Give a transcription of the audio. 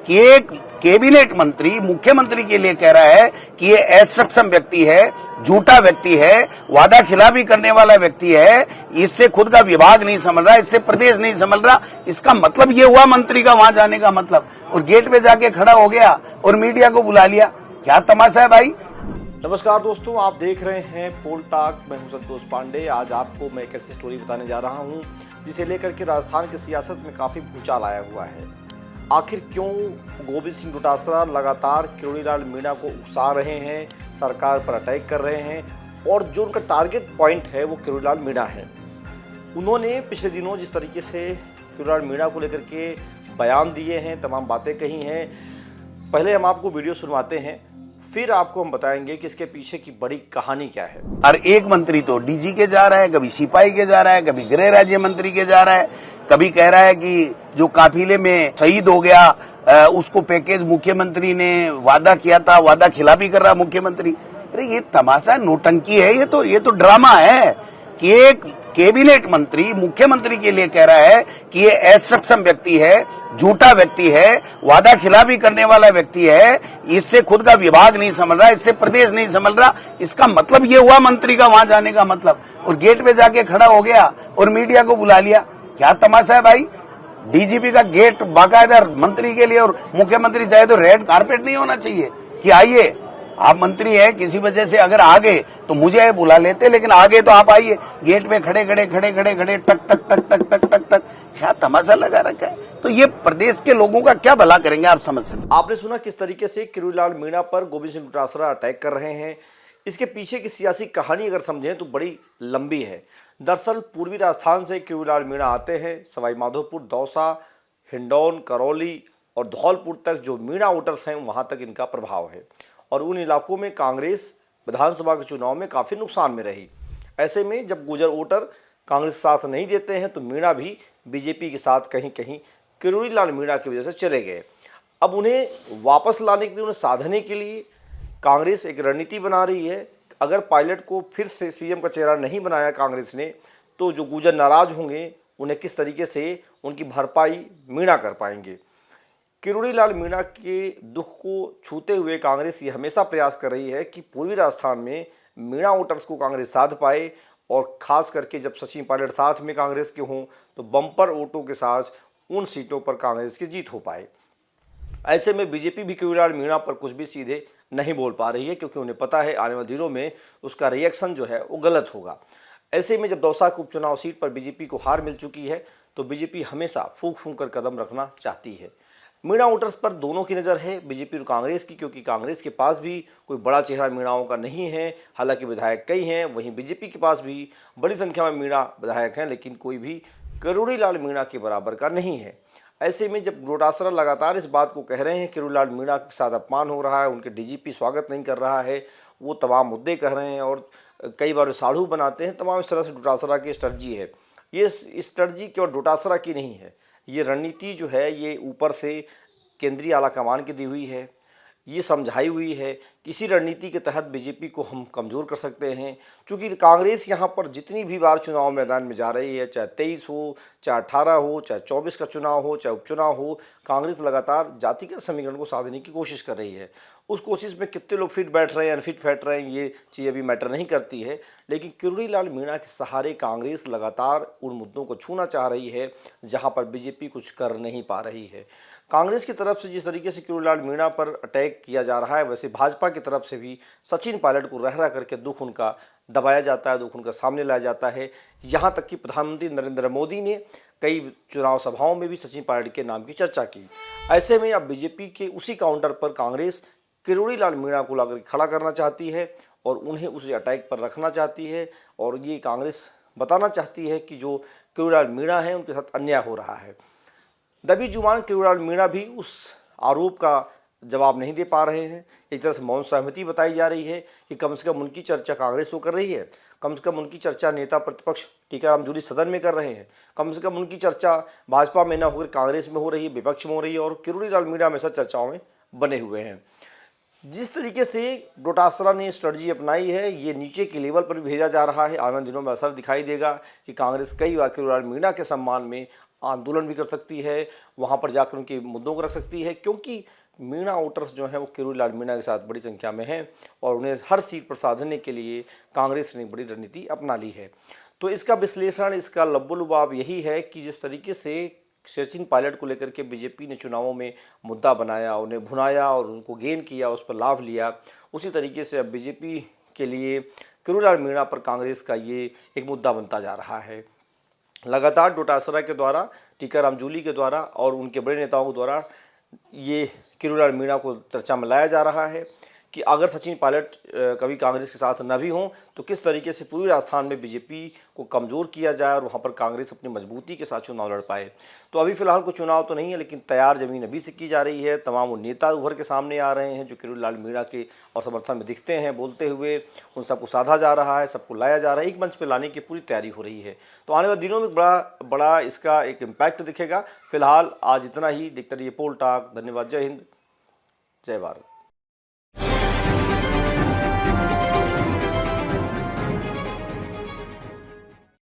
कि एक कैबिनेट मंत्री मुख्यमंत्री के लिए कह रहा है कि ये असक्षम व्यक्ति है, झूठा व्यक्ति है, वादा खिलाफी करने वाला व्यक्ति है, इससे खुद का विभाग नहीं समझ रहा, इससे प्रदेश नहीं समझ रहा। इसका मतलब ये हुआ मंत्री का वहां जाने का मतलब, और गेट पे जाके खड़ा हो गया और मीडिया को बुला लिया। क्या तमाशा है भाई। नमस्कार दोस्तों, आप देख रहे हैं पोल टॉक। मैं हूं संतोष पांडे। आज आपको मैं एक ऐसी स्टोरी बताने जा रहा हूं जिसे लेकर के राजस्थान की सियासत में काफी भूचाल आया हुआ है। आखिर क्यों गोविंद सिंह डोटासरा लगातार किरोड़ीलाल मीणा को उकसा रहे हैं, सरकार पर अटैक कर रहे हैं, और जो उनका टारगेट पॉइंट है वो किरोड़ीलाल मीणा है। उन्होंने पिछले दिनों जिस तरीके से किरोड़ीलाल मीणा को लेकर के बयान दिए हैं, तमाम बातें कही हैं, पहले हम आपको वीडियो सुनवाते हैं, फिर आपको हम बताएंगे कि इसके पीछे की बड़ी कहानी क्या है। और एक मंत्री तो डीजी के जा रहा है, कभी सिपाही के जा रहा है, कभी गृह राज्य मंत्री के जा रहा है, कभी कह रहा है कि जो काफिले में शहीद हो गया उसको पैकेज मुख्यमंत्री ने वादा किया था, वादा खिलाफी कर रहा मुख्यमंत्री। अरे ये तमाशा नौटंकी है, ये तो ड्रामा है कि एक कैबिनेट मंत्री मुख्यमंत्री के लिए कह रहा है कि ये असक्षम व्यक्ति है, झूठा व्यक्ति है, वादा खिलाफी करने वाला व्यक्ति है, इससे खुद का विभाग नहीं समझ रहा, इससे प्रदेश नहीं समझ रहा। इसका मतलब ये हुआ मंत्री का वहां जाने का मतलब, और गेट पे जाके खड़ा हो गया और मीडिया को बुला लिया। क्या तमाशा है भाई। डीजीपी का गेट बाकायदा मंत्री के लिए, और मुख्यमंत्री चाहे तो रेड कारपेट नहीं होना चाहिए कि आइए, आप मंत्री हैं, किसी वजह से अगर आ गए तो मुझे बुला लेते, लेकिन आगे तो आप आइए। गेट पे खड़े टक टक टक टक टक टक टक, क्या तमाशा लगा रखा है। तो ये प्रदेश के लोगों का क्या भला करेंगे, आप समझ सकते। आपने सुना किस तरीके से किरोड़ीलाल मीणा पर गोविंद सिंह डोटासरा अटैक कर रहे हैं। इसके पीछे की सियासी कहानी अगर समझें तो बड़ी लंबी है। दरअसल पूर्वी राजस्थान से किरोड़ीलाल मीणा आते हैं। सवाई माधोपुर, दौसा, हिंडौन, करौली और धौलपुर तक जो मीणा वोटर्स हैं वहां तक इनका प्रभाव है, और उन इलाकों में कांग्रेस विधानसभा के चुनाव में काफ़ी नुकसान में रही। ऐसे में जब गुर्जर वोटर कांग्रेस साथ नहीं देते हैं तो मीणा भी बीजेपी के साथ कहीं कहीं किरोड़ीलाल मीणा की वजह से चले गए। अब उन्हें वापस लाने के लिए, उन्हें साधने के लिए कांग्रेस एक रणनीति बना रही है। अगर पायलट को फिर से सीएम का चेहरा नहीं बनाया कांग्रेस ने, तो जो गुर्जर नाराज होंगे उन्हें किस तरीके से उनकी भरपाई मीणा कर पाएंगे। किरोड़ीलाल मीणा के दुख को छूते हुए कांग्रेस ये हमेशा प्रयास कर रही है कि पूर्वी राजस्थान में मीणा वोटर्स को कांग्रेस साध पाए, और खास करके जब सचिन पायलट साथ में कांग्रेस के हों तो बम्पर वोटों के साथ उन सीटों पर कांग्रेस की जीत हो पाए। ऐसे में बीजेपी भी किरोड़ीलाल मीणा पर कुछ भी सीधे नहीं बोल पा रही है, क्योंकि उन्हें पता है आने वाले दिनों में उसका रिएक्शन जो है वो गलत होगा। ऐसे में जब दौसा के उपचुनाव सीट पर बीजेपी को हार मिल चुकी है तो बीजेपी हमेशा फूंक फूंक कर कदम रखना चाहती है। मीणा वोटर्स पर दोनों की नज़र है, बीजेपी और कांग्रेस की, क्योंकि कांग्रेस के पास भी कोई बड़ा चेहरा मीणाओं का नहीं है। हालांकि विधायक कई हैं, वहीं बीजेपी के पास भी बड़ी संख्या में मीणा विधायक हैं, लेकिन कोई भी किरोड़ीलाल मीणा के बराबर का नहीं है। ऐसे में जब डोटासरा लगातार इस बात को कह रहे हैं किरोड़ीलाल मीणा के साथ अपमान हो रहा है, उनके डीजीपी स्वागत नहीं कर रहा है, वो तमाम मुद्दे कह रहे हैं और कई बार साड़ू बनाते हैं, तमाम इस तरह से डोटासरा की स्ट्रेटजी है। ये स्ट्रेटजी केवल डोटासरा की नहीं है, ये रणनीति जो है ये ऊपर से केंद्रीय आला कमान की दी हुई है, ये समझाई हुई है। इसी रणनीति के तहत बीजेपी को हम कमज़ोर कर सकते हैं, क्योंकि कांग्रेस यहाँ पर जितनी भी बार चुनाव मैदान में जा रही है, चाहे 23 हो, चाहे 18 हो, चाहे 24 का चुनाव हो, चाहे उपचुनाव हो, कांग्रेस लगातार जातिगत समीकरण को साधने की कोशिश कर रही है। उस कोशिश में कितने लोग फिट बैठ रहे हैं, अनफिट बैठ रहे हैं, ये चीज़ अभी मैटर नहीं करती है, लेकिन किरोड़ीलाल मीणा के सहारे कांग्रेस लगातार उन मुद्दों को छूना चाह रही है जहाँ पर बीजेपी कुछ कर नहीं पा रही है। कांग्रेस की तरफ से जिस तरीके से किरोड़ीलाल मीणा पर अटैक किया जा रहा है, वैसे भाजपा की तरफ से भी सचिन पायलट को रह करके दुख उनका दबाया जाता है, दुख उनका सामने लाया जाता है। यहाँ तक कि प्रधानमंत्री नरेंद्र मोदी ने कई चुनाव सभाओं में भी सचिन पायलट के नाम की चर्चा की। ऐसे में अब बीजेपी के उसी काउंटर पर कांग्रेस किरोड़ीलाल मीणा को लाकर खड़ा करना चाहती है और उन्हें उस अटैक पर रखना चाहती है, और ये कांग्रेस बताना चाहती है कि जो किरोड़ीलाल मीणा है उनके साथ अन्याय हो रहा है। दबी जुबान किरोड़ीलाल मीणा भी उस आरोप का जवाब नहीं दे पा रहे हैं। एक तरह से मौन सहमति बताई जा रही है कि कम से कम उनकी चर्चा कांग्रेस तो कर रही है, कम से कम उनकी चर्चा नेता प्रतिपक्ष टीकाराम जूली सदन में कर रहे हैं, कम से कम उनकी चर्चा भाजपा में न होकर कांग्रेस में हो रही है, विपक्ष में हो रही है, और किरोड़ीलाल मीणा हमेशा चर्चाओं में बने हुए हैं। जिस तरीके से डोटासरा ने स्ट्रेटजी अपनाई है, ये नीचे के लेवल पर भी भेजा जा रहा है। आने वाले दिनों में असर दिखाई देगा कि कांग्रेस कई बार किरोड़ीलाल मीणा के सम्मान में आंदोलन भी कर सकती है, वहाँ पर जाकर उनके मुद्दों को रख सकती है, क्योंकि मीणा वोटर्स जो हैं वो किरोड़ीलाल मीणा के साथ बड़ी संख्या में हैं और उन्हें हर सीट पर साधने के लिए कांग्रेस ने बड़ी रणनीति अपना ली है। तो इसका विश्लेषण, इसका लब्बो-लुबाब यही है कि जिस तरीके से सचिन पायलट को लेकर के बीजेपी ने चुनावों में मुद्दा बनाया, उन्हें भुनाया और उनको गेन किया, उस पर लाभ लिया, उसी तरीके से अब बीजेपी के लिए किरोड़ीलाल मीणा पर कांग्रेस का ये एक मुद्दा बनता जा रहा है। लगातार डोटासरा के द्वारा, टीकाराम जूली के द्वारा और उनके बड़े नेताओं के द्वारा ये किरोड़ीलाल मीणा को चर्चा में लाया जा रहा है कि अगर सचिन पायलट कभी कांग्रेस के साथ न भी हों तो किस तरीके से पूर्वी राजस्थान में बीजेपी को कमज़ोर किया जाए और वहाँ पर कांग्रेस अपनी मजबूती के साथ चुनाव लड़ पाए। तो अभी फिलहाल कोई चुनाव तो नहीं है, लेकिन तैयार ज़मीन अभी से की जा रही है। तमाम वो नेता उभर के सामने आ रहे हैं जो किरोड़ीलाल मीणा के और समर्थन में दिखते हैं बोलते हुए, उन सबको साधा जा रहा है, सबको लाया जा रहा है, एक मंच पर लाने की पूरी तैयारी हो रही है। तो आने वाले दिनों में बड़ा इसका एक इम्पैक्ट दिखेगा। फिलहाल आज इतना ही। देखते रहिए पोल टॉक। धन्यवाद। जय हिंद, जय भारत।